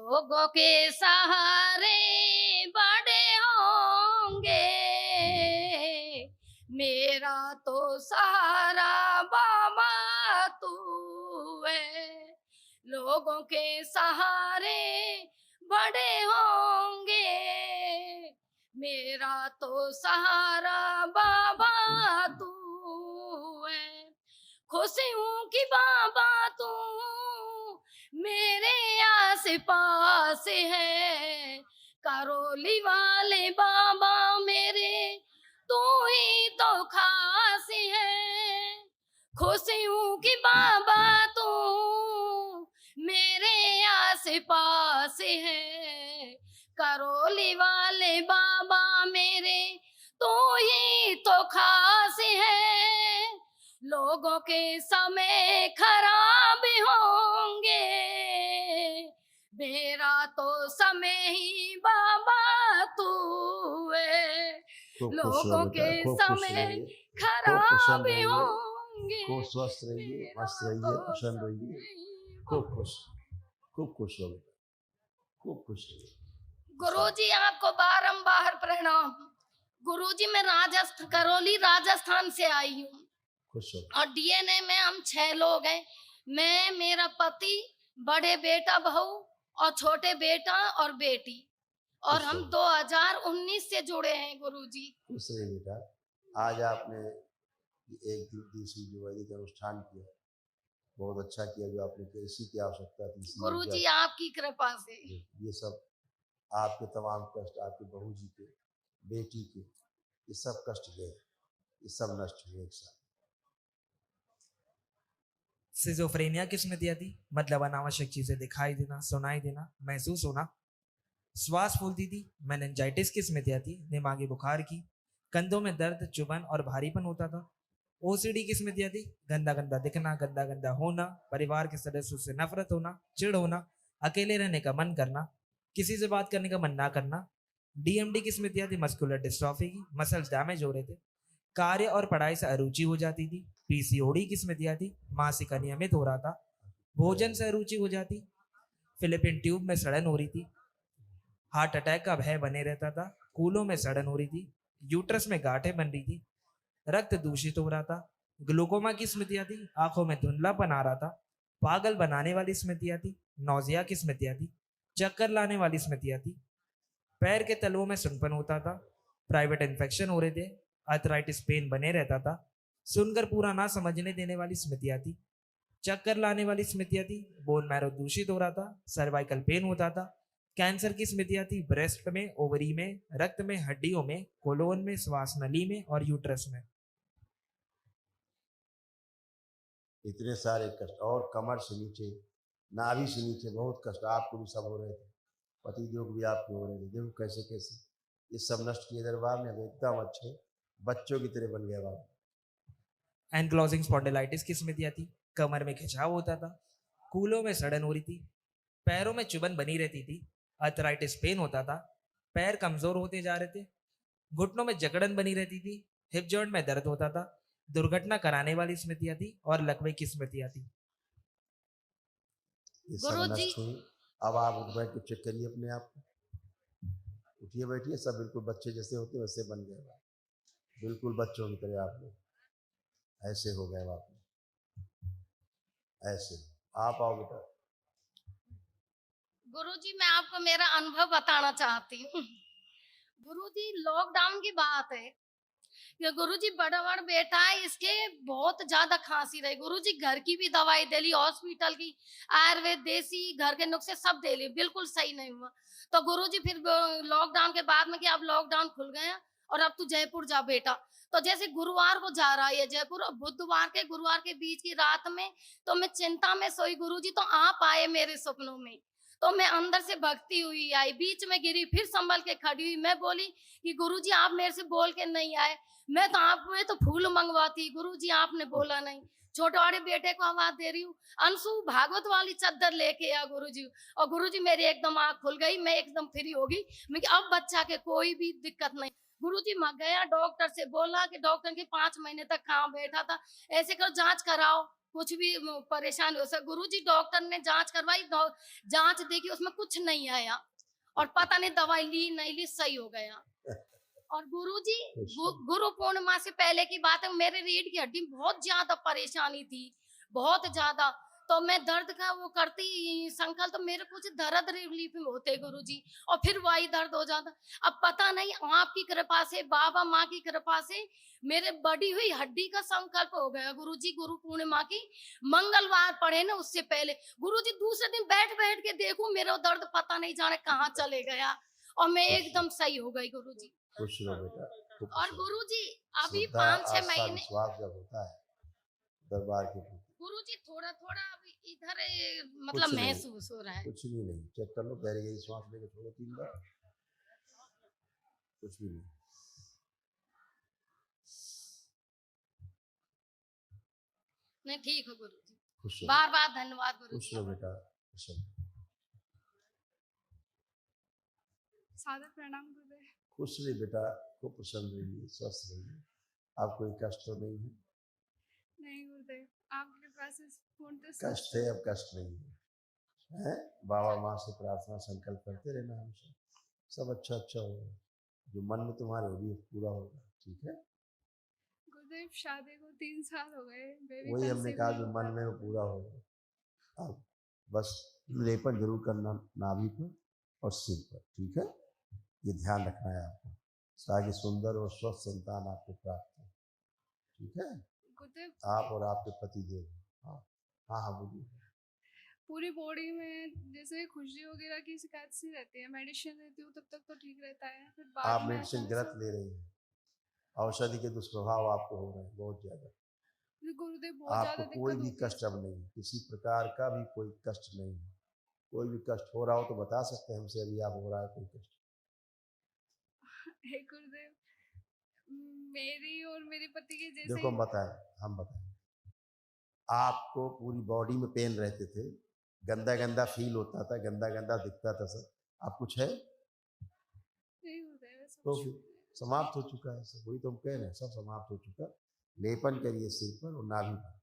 लोगों के सहारे बड़े होंगे, मेरा तो सहारा बाबा तू है। लोगों के सहारे बड़े होंगे, मेरा तो सहारा बाबा तू है। खुशी हूँ कि बाबा तू मेरे आस पास है। करौली वाले बाबा मेरे तू ही तो खास है। खुशी हूँ कि बाबा तू मेरे आस पास है। करौली वाले बाबा मेरे तू ही तो खास है। लोगों के समय खराब होंगे, मेरा तो समय ही बाबा तू है। लोगों के समय खराब होंगे, खूब स्वस्थ रहिए, मस्त रहिए, प्रसन्न रहिए, खूब खुश हो बेटा, खूब खुश रहिए। गुरुजी आपको बारंबार प्रणाम। गुरुजी मैं राजस्थान, करौली राजस्थान से आई हूँ और डीएनए में हम 6 लोग हैं। मैं, मेरा पति, बड़े बेटा बहू और छोटे बेटा और बेटी, और हम 2019 से जुड़े हैं गुरुजी। खुश रहिए बेटा। आज आपने एक दिवसीय जो वैदिक अनुष्ठान किया, बहुत अच्छा किया। जो आपने कृषि की आवश्यकता थी गुरुजी आपकी कृपा से ये सब आपके तमाम कष्ट, आपकी बहू जी के, बेटी के, ये सब कष्ट गए, ये सब नष्ट हुए एक साथ। सिजोफ्रेनिया किसमें दिया थी? मतलब अनावश्यक चीजें दिखाई देना, सुनाई देना, महसूस होना। श्वास फूलती थी। मेनिंजाइटिस किसमें दिया थी? दिमागी बुखार की। कंधों में दर्द, चुभन और भारीपन होता था। ओसीडी किसमें दिया थी? गंदा गंदा दिखना, गंदा गंदा होना, परिवार के सदस्यों से नफरत होना, चिढ़ होना, अकेले रहने का मन करना, किसी से बात करने का मन ना करना। डीएमडी किसमें दिया थी? मस्कुलर डिस्ट्रॉफी की। मसल्स डैमेज हो रहे थे। कार्य और पढ़ाई से अरुचि हो जाती थी। पीसीओडी किसमें दिया थी? मासिक अनियमित हो रहा था। भोजन से अरुचि हो जाती। फिलिपिन ट्यूब में सड़न हो रही थी। हार्ट अटैक का भय बने रहता था। कूलों में सड़न हो रही थी। यूट्रस में गांठें बन रही थी। रक्त दूषित हो रहा था। ग्लूकोमा की स्मृतियां थी। आंखों में धुंधलापन आ रहा था। पागल बनाने वाली स्मृतियां थी। नौजिया की स्मृतियां थी। चक्कर लाने वाली स्मृतियां थी। पैर के तलवों में सुनपन होता था। प्राइवेट इन्फेक्शन हो रहे थे। आर्थराइटिस पेन बने रहता था। सुनकर पूरा ना समझने देने वाली स्मृतियां थी। चक्कर लाने वाली स्मृतियां थी। बोन मैरो दूषित हो रहा था। सर्वाइकल पेन होता था। कैंसर की स्मृतियां थी। ब्रेस्ट में, ओवरी में, रक्त में, हड्डियों में, कोलोन में, श्वास नली में और यूट्रस में। इतने सारे कष्ट, और कमर से नीचे, नाभि से नीचे बहुत कष्ट आपको भी सब हो रहे थे। पतिदेव को भी आपके हो रहे थे। देखो कैसे कैसे ये सब नष्ट किए दरबार में। एकदम अच्छे बच्चों की तरह बन गया बाबा। एनक्लोजिंग स्पॉन्डिलाइटिस की स्मृतियां थी। कमर में खिंचाव होता था। कूलों में सड़न हो रही थी। पैरों में चुभन बनी रहती थी। आर्थराइटिस पेन होता था। पैर कमजोर होते जा रहे थे। घुटनों में जकड़न बनी रहती थी। हिप जॉइंट में दर्द होता था। दुर्घटना कराने वाली स्मृतियां थी और लकवे की स्मृतियां थी। ये सब नष्ट हुई। अब आप उठ बैठ के चेक करिए अपने आप को। उठिए बैठिए, सब बिल्कुल बच्चे जैसे होते वैसे बन गए। बिल्कुल बच्चों की तरह आप लोग ऐसे हो गए। आप ऐसे आप आओ बेटा। गुरुजी मैं आपको मेरा अनुभव बताना चाहती हूँ। गुरुजी लॉकडाउन की बात है कि गुरुजी बड़ा बेटा है, इसके बहुत ज्यादा खांसी रही। गुरुजी घर की भी दवाई दे ली, हॉस्पिटल की, आयुर्वेद, देसी, घर के नुस्खे सब दे लिए, बिल्कुल सही नहीं हुआ। तो गुरुजी फिर लॉकडाउन के बाद में कि अब लॉकडाउन खुल गया और अब तू जयपुर जा बेटा। तो जैसे गुरुवार को जा रहा है जयपुर, बुधवार के गुरुवार के बीच की रात में तो मैं चिंता में सोई गुरुजी, तो आप आए मेरे सपनों में। तो मैं अंदर से भक्ति हुई आई, बीच में गिरी, फिर संभल के खड़ी हुई। मैं बोली कि गुरुजी आप मेरे से बोल के नहीं आए, मैं तो आप में तो फूल मंगवाती, गुरुजी आपने बोला नहीं। छोटे वाले बेटे को आवाज दे रही हूँ, अंशु भागवत वाली चादर लेके आ गुरुजी। और गुरुजी मेरी एकदम आंख खुल गई, मैं एकदम फ्री हो गई। मैं अब बच्चा के कोई भी दिक्कत नहीं। गुरुजी मैं गया डॉक्टर से, बोला कि डॉक्टर के 5 महीने तक कहाँ बैठा था, ऐसे करो जांच कराओ। कुछ भी परेशान हो सक गुरुजी डॉक्टर ने जांच करवाई जांच देखी उसमें कुछ नहीं आया और पता नहीं दवाई ली नहीं ली सही हो गया। और गुरुजी गुरु पूर्णिमा से पहले की बात है मेरे रीढ़ की हड्डी में बहुत ज्यादा परेशानी थी बहुत ज्यादा तो मैं दर्द का वो करती संकल्प तो मेरे कुछ दर्द रिलीफ में होते गुरुजी और फिर वही दर्द हो जाता। अब पता नहीं आपकी कृपा से बाबा माँ की कृपा से मेरे बड़ी हुई हड्डी का संकल्प हो गया गुरुजी गुरु पूर्णिमा की मंगलवार पढ़े ना उससे पहले गुरुजी दूसरे दिन बैठ बैठ के देखूं मेरा दर्द पता नहीं जाने कहाँ चले गया और मैं एकदम सही हो गई गुरुजी। खुश रहो बेटा। और गुरुजी अभी श्रद्धा, 5-6 आस्था, महीने विश्वास जब होता है दरबार के प्रति गुरुजी थोड़ा थोड़ा अभी इधर कुछ मतलब नहीं, महसूस हो रहा है। कुछ भी नहीं। चेक कर लो गहरी गहरी सांस लेके छोड़ो 3 बार। कुछ भी नहीं। नहीं ठीक हो गुरुजी खुश रहो, बार बार धन्यवाद खुश गुरुजी। रहो बेटा। खुश रहो। सादर प्रणाम गुरुदेव। खुश रहिए बेटा, खूब प्रसन्न रहिए, स्वस्थ रहिए। आप कोई कष्ट तो नहीं है? नहीं गुरुदेव आपके पास इस पूर्णतः कष्ट है, अब कष्ट नहीं है, हैं? बाबा माँ से प्रार्थना संकल्प करते रहना हमेशा, सब अच्छा अच्छा होगा। जो मन में तुम्हारे वो भी पूरा होगा, ठीक है? गुरुदेव शादी को 3 साल हो गए बेबी वही हमने कंसीव कहा नहीं जो हो मन पा में रहा। वो पूरा होगा। अब बस लेपन जरूर करना नाभि पर और सिर पर, ठीक है? ये ध्यान रखना है आपको ताकि सुंदर और स्वस्थ संतान आपको प्राप्त हो, ठीक है? गुरुदेव आप और आपके पति देव। हाँ हाँ हाँ बोलिए। पूरी बॉडी में जैसे खुजली वगैरह की शिकायत सी रहती है मेडिसिन लेती हूँ तब तक तो ठीक रहता है फिर आप बाद में मेडिसिन अचानक गलत से ले रही हैं, औषधि के दुष्प्रभाव आपको हो रहे हैं बहुत ज्यादा। गुरुदेव बहुत आपको ज्यादा कोई दिक्कत भी होती है। कष्ट अब नहीं, किसी प्रकार का भी कोई कष्ट नहीं है। कोई भी कष्ट हो रहा हो तो बता सकते हैं हमसे, अभी आप हो रहा है कोई कष्ट? हे गुरुदेव मेरी और मेरे पति के जैसे देखो हम बताएं आपको पूरी बॉडी में पेन रहते थे, गंदा गंदा फील होता था, गंदा गंदा दिखता था सब। अब कुछ है नहीं गुरुदेव ऐसा तो कुछ फिर नहीं है। समाप्त हो चुका है सब। वही तो हम कह रहे हैं, सब समाप्त हो चुका। लेपन करिए सिर पर और नाभि पर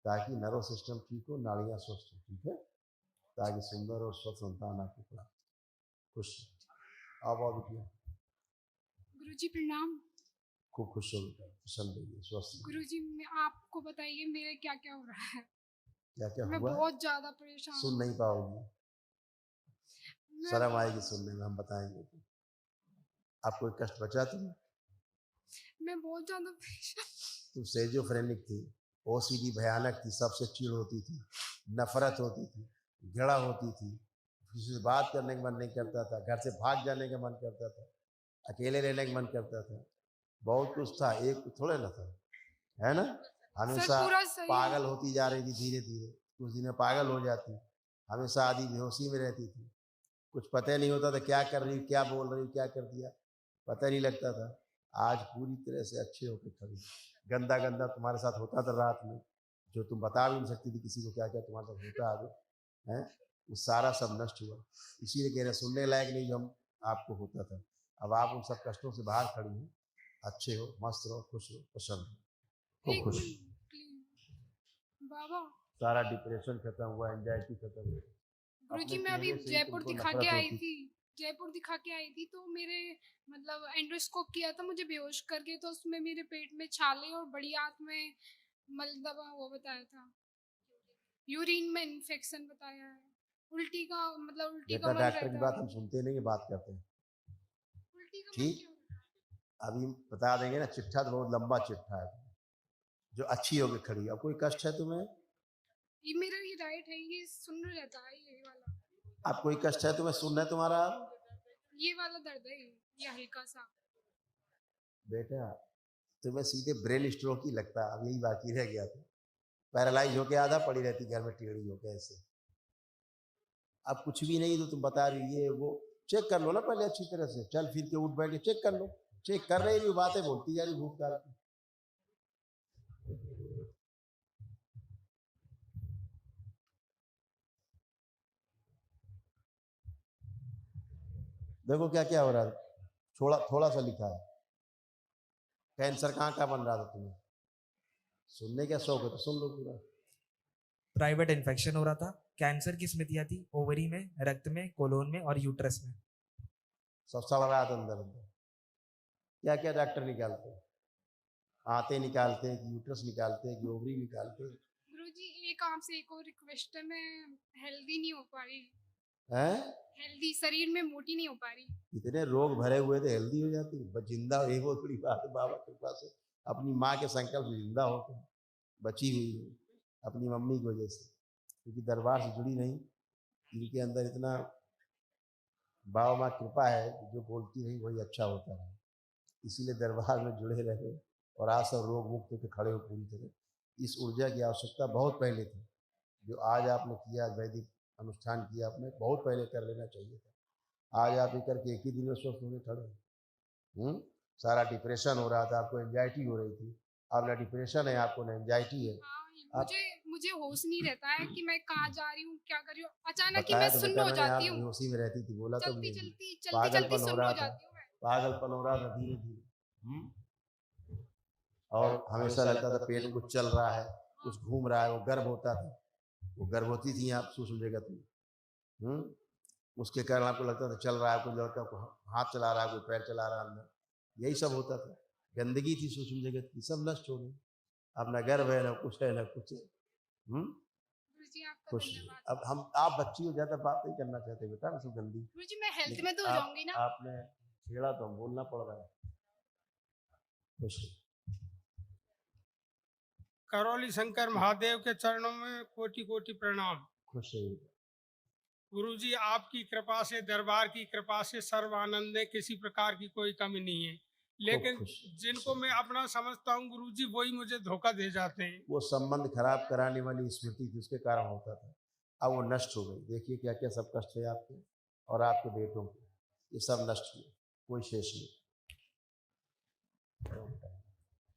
ताकि नर्व सिस्टम ठीक हो, नाड़ियाँ स्वस्थ हो, ठीक है? ताकि सुंदर और स्वस्थ संतान आपको प्राप्त हो। खुश आओ बिटिया, गुरुजी प्रणाम। खूब खुश हो बेटा, प्रसन्न रहिए, स्वस्थ रहिए। गुरुजी आपको बताइए मेरे क्या क्या हो रहा है। क्या क्या मैं हुआ? बहुत ज्यादा परेशान सुन हूँ। नहीं पाओगी, मैं शर्म आएगी सुनने में, हम बताएंगे तो। आप कोई कष्ट बचा तुम्हें? मैं बहुत ज्यादा परेशान। तुम सेजोफ्रेनिक थी, ओसीडी भयानक थी, सबसे चिढ़ होती थी, नफरत होती थी, घृणा होती थी, किसी से बात करने का मन नहीं करता था, घर से भाग जाने का मन करता था, अकेले रहने का मन करता था, बहुत कुछ था, एक थोड़े ना था, है ना? हमेशा पूरा सही है। पागल होती जा रही थी धीरे धीरे, कुछ दिन में पागल हो जाती, हमेशा आधी बेहोशी में रहती थी, कुछ पता ही नहीं होता था क्या कर रही, क्या बोल रही, क्या कर दिया, पता नहीं लगता था। आज पूरी तरह से अच्छे होकर खड़ी। गंदा गंदा तुम्हारे साथ होता था रात में, जो तुम बता भी नहीं सकती थी किसी को क्या क्या तुम्हारे साथ होता आगे, है वो सारा सब नष्ट हुआ। इसीलिए कह रहे सुनने लायक नहीं जो हम आपको होता था। अब आप उन सब कष्टों से बाहर खड़ी हैं, अच्छे हो, मस्त रहो, खुश रहो, प्रसन्न हो, एक खुश। Minute, please. बाबा सारा डिप्रेशन खत्म हुआ, एंजाइटी खत्म हुई। गुरुजी अपने मैं अभी चेहरे से ही जयपुर तुमको दिखा के नफरत आई होती। थी। जयपुर दिखा के आई थी तो मेरे मतलब एंडोस्कोप किया था मुझे बेहोश करके तो उसमें मेरे पेट में छाले और बड़ी आंत में मलदवा वो बताया था। यूरिन में इन्फेक्शन बताया है। उल्टी का मतलब उल्टी का बेटा मन डॉक्टर की रहता बात है। हम सुनते नहीं है, बात करते हैं। उल्टी का मन ठीक, क्यों होता है? अभी बता देंगे ना, चिट्ठा तो बहुत लंबा चिट्ठा है जो अच्छी होकर खड़ी। अब कोई कष्ट है तुम्हें? ये मेरा ये राइट है ये सुन रहता है ये वाला। अब कोई कष्ट है तुम्हें? सुन है तुम्हारा? ये वाला दर्द है ये हल्का सा। बेटा तुम्हें सीधे ब्रेन स्ट्रोक ही लगता है, अब यही बाकी रह गया था। पैरालाइज होके आधा पड़ी रहती घर में टेढ़ी होके ऐसे। अब कुछ भी नहीं तो तुम बता रही ये वो, चेक कर लो ना पहले अच्छी तरह से, चल फिर के उठ बैठ के चेक कर लो। चेक कर रही भी बातें बोलती जा रही भूतकाल की। देखो क्या क्या हो रहा है, थोड़ा सा लिखा है। कैंसर कहाँ का बन रहा था तुम्हें? सुनने का शौक है तो सुन लो पूरा। प्राइवेट इन्फेक्शन हो रहा था। कैंसर की स्मृतियाँ थी ओवरी में, रक्त में, कोलोन में और यूट्रस में। सब सड़ रहा था अंदर अंदर। क्या क्या डॉक्टर निकालते हैं? आते निकालते हैं कि यूट्रस निकालते हैं कि ओवरी निकालते हैं? गुरुजी एक आपसे एक और रिक्वेस्ट है, मैं हेल्दी नहीं हो पा रही, हैं? हेल्दी शरीर में मोटी नहीं हो पा रही। इतने रोग भरे हुए थे, हेल्दी हो जाती बस जिंदा। एक बहुत बड़ी बात है, बाबा के पास से अपनी माँ के संकल्प से जिंदा होकर बची हुई है, अपनी मम्मी की वजह से, क्योंकि दरबार से जुड़ी नहीं। इनके अंदर इतना बाबा माँ कृपा है कि जो बोलती रही वही अच्छा होता है, इसीलिए दरबार में जुड़े रहे और आज सब रोग मुक्त होकर खड़े हो पूरी तरह। इस ऊर्जा की आवश्यकता बहुत पहले थी, जो आज आपने किया, वैदिक अनुष्ठान किया आपने, बहुत पहले कर लेना चाहिए था। आज आप ये करके एक ही दिन में स्वस्थ होने खड़े। सारा डिप्रेशन हो रहा था, आपको एंजाइटी हो रही थी, अब ना डिप्रेशन है आपको, ना एंजाइटी है। हाँ, आप मुझे होश नहीं रहता है कि मैं कहाँ जा रही हूँ, क्या कर रही हूँ। अचानक ही बताया मैं तो सुन्न बेटा हो मैंने, जाती आप हूँ, बेहोशी में रहती थी, बोला तो चलती मुझे भी। चलती चलती चलती पागलपन हो सुन्न रहा हो था, जाती हूँ मैं। पागलपन हो रहा था धीरे धीरे। और हमेशा लगता था पेट में कुछ चल रहा है, कुछ घूम रहा है। वो गर्भ होता था, वो गर्भवती थी आप सूक्ष्म जगत में। उसके कारण आपको लगता था चल रहा है, कोई लड़का को हाथ चला रहा है, कोई पैर चला रहा है अंदर, यही सब होता था। गंदगी थी सूक्ष्म जगत की, सब नष्ट हो गई। अब ना गर्भ है, ना कुछ है, ना कुछ है। गुरुजी आपका खुश। धन्यवाद। अब हम, आप बच्ची हो, ज्यादा बात नहीं करना चाहते बेटा, सब गंदी। गुरुजी मैं हेल्थ लेकिन में तो हो जाऊंगी ना। आपने छेड़ा तो बोलना पड़ रहा है। खुश। करौली शंकर महादेव के चरणों में कोटि कोटि प्रणाम। खुश रहिए। गुरुजी आपकी कृपा से, दरबार की कृपा से सर्व आनंद है, किसी प्रकार की कोई कमी नहीं है। लेकिन खुश। जिनको मैं अपना समझता हूँ गुरुजी, वही मुझे धोखा दे जाते हैं। वो संबंध खराब कराने वाली स्मृति थी, उसके कारण होता था। अब वो नष्ट हो गई। देखिए क्या क्या सब कष्ट है आपके और आपके बेटों के, ये सब नष्ट हुए, कोई शेष नहीं।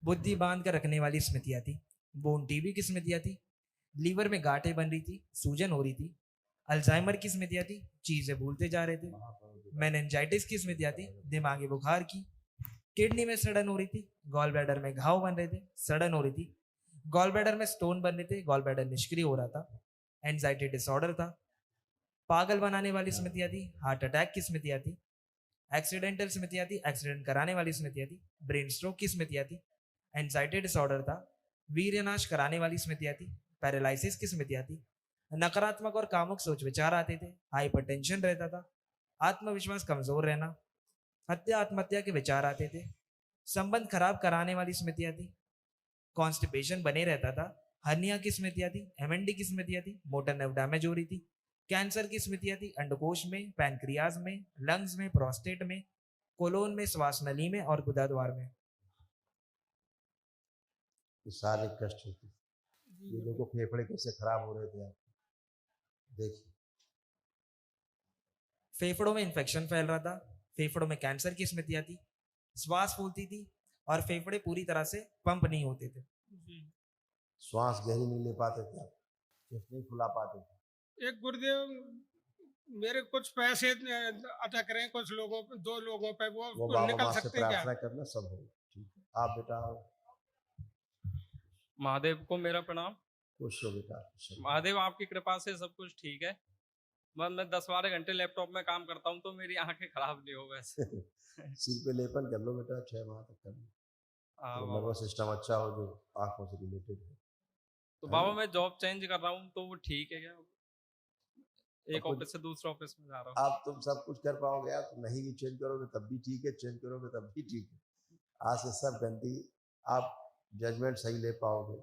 बुद्धि बांध कर रखने वाली स्मृतियाँ थी। बोन टीबी की स्मृतियाँ थी। लीवर में गांठें बन रही थी, सूजन हो रही थी। अल्जाइमर की स्मृतियाँ थी, चीजें भूलते जा रहे थे। मेनिंजाइटिस की स्मृतियाँ थी, दिमागी बुखार की। किडनी में सड़न हो रही थी, गॉल ब्लैडर में घाव बन रहे थे, सड़न हो रही थी। गॉल ब्लैडर में स्टोन बन रहे थे, गॉल ब्लैडर निष्क्रिय हो रहा था। एंजाइटी डिसऑर्डर था। पागल बनाने वाली स्मृतियाँ थी, हार्ट अटैक की स्मृतियाँ थी। एक्सीडेंटल स्मृतियाँ थी, एक्सीडेंट कराने वाली स्मृतियाँ थी। ब्रेन स्ट्रोक की स्मृतियाँ थी। एंजाइटी डिसऑर्डर था। वीर्यनाश कराने वाली स्मृतियाँ थी। पैरालिसिस की स्मृतियाँ थी। नकारात्मक और कामुक सोच विचार आते थे। हाइपरटेंशन रहता था। आत्मविश्वास कमजोर रहना। हत्या आत्महत्या के विचार आते थे। संबंध खराब कराने वाली स्मृतियाँ थी। कॉन्स्टिपेशन बने रहता था। हर्निया की स्मृतियाँ थी। एमएनडी की स्मृतियाँ थी। मोटर नर्व डैमेज हो रही थी। कैंसर की स्मृतियाँ थी। अंडकोश में, पैनक्रियाज में, लंग्स में, प्रोस्टेट में, कोलोन में, श्वास नली में और गुदा द्वार में। ये सारे कष्ट होते। ये देखो फेफड़े कैसे खराब हो रहे थे आप, देखिए। फेफड़ों में इन्फेक्शन फैल रहा था। फेफड़ों में कैंसर की स्मृतियाँ थी। श्वास फूलती थी और फेफड़े पूरी तरह से पंप नहीं होते थे। श्वास गहरी नहीं ले पाते थे आप, फेफड़े नहीं फुला पाते थे। एक गुरुदेव, मेरे कुछ पैसे अटक रहे हैं कुछ लोगों पे, 2 लोगों पे, वो वो बाबा निकल माँ से सकते हैं क्या? प्रार्थना करना, सब होगा। ठीक है, आप बेटा आओ। महादेव को मेरा प्रणाम। खुश हो बेटा, खुश हो। महादेव आपकी कृपा से सब कुछ ठीक है। मैं 10-12 घंटे लैपटॉप में काम करता हूँ तो मेरी आंखें खराब नहीं हो वैसे। सिर पे लेपन कर लो बेटा, 6 माह तक कर लो। हाँ तो बाबा। नर्वस सिस्टम अच्छा हो, जो आंखों से रिलेटेड है। तो है बाबा ना? मैं जॉब चेंज कर रहा हूँ तो वो ठीक है क्या? एक कुछ- ऑफिस से दूसरे ऑफिस में जा रहा हूँ। आप तुम सब कुछ कर पाओगे, आप नहीं भी चेंज करोगे तब भी ठीक है, चेंज करोगे तब भी ठीक है। आज से सब गंदी, आप जजमेंट सही ले पाओगे।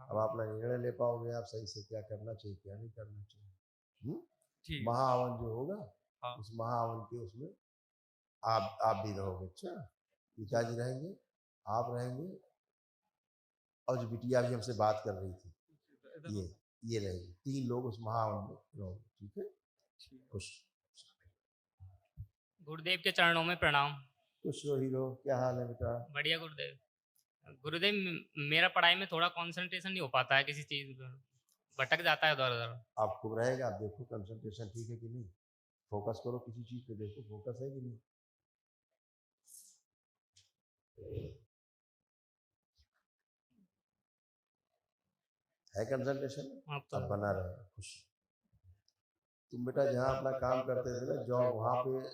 अब आप अपना निर्णय ले पाओगे, आप सही से क्या करना चाहिए, क्या नहीं करना चाहिए। ठीक। महाहवन जो होगा, हाँ। उस महाहवन के उसमें आप भी रहोगे। अच्छा, पिताजी रहेंगे, आप रहेंगे, और जो बिटिया भी हमसे बात कर रही थी, ये रहेगी। 3 लोग उस महाहवन में रहोगे। ठीक है, खुश। गुरुदेव के चरणों में प्रणाम। खुश हो हीरो, क्या हाल है बेटा? बढ़िया गुरुदेव। गुरुदेव मेरा पढ़ाई में थोड़ा कंसंट्रेशन नहीं हो पाता है, किसी चीज में भटक जाता है उधर उधर। आप खूब रहेगा, आप देखो कंसंट्रेशन ठीक है कि नहीं, फोकस करो किसी चीज पे, देखो फोकस है कि नहीं। है कंसंट्रेशन? अब तो अब बना रहे खुश। तुम बेटा जहाँ अपना काम करते थे ना जॉब, वहाँ पे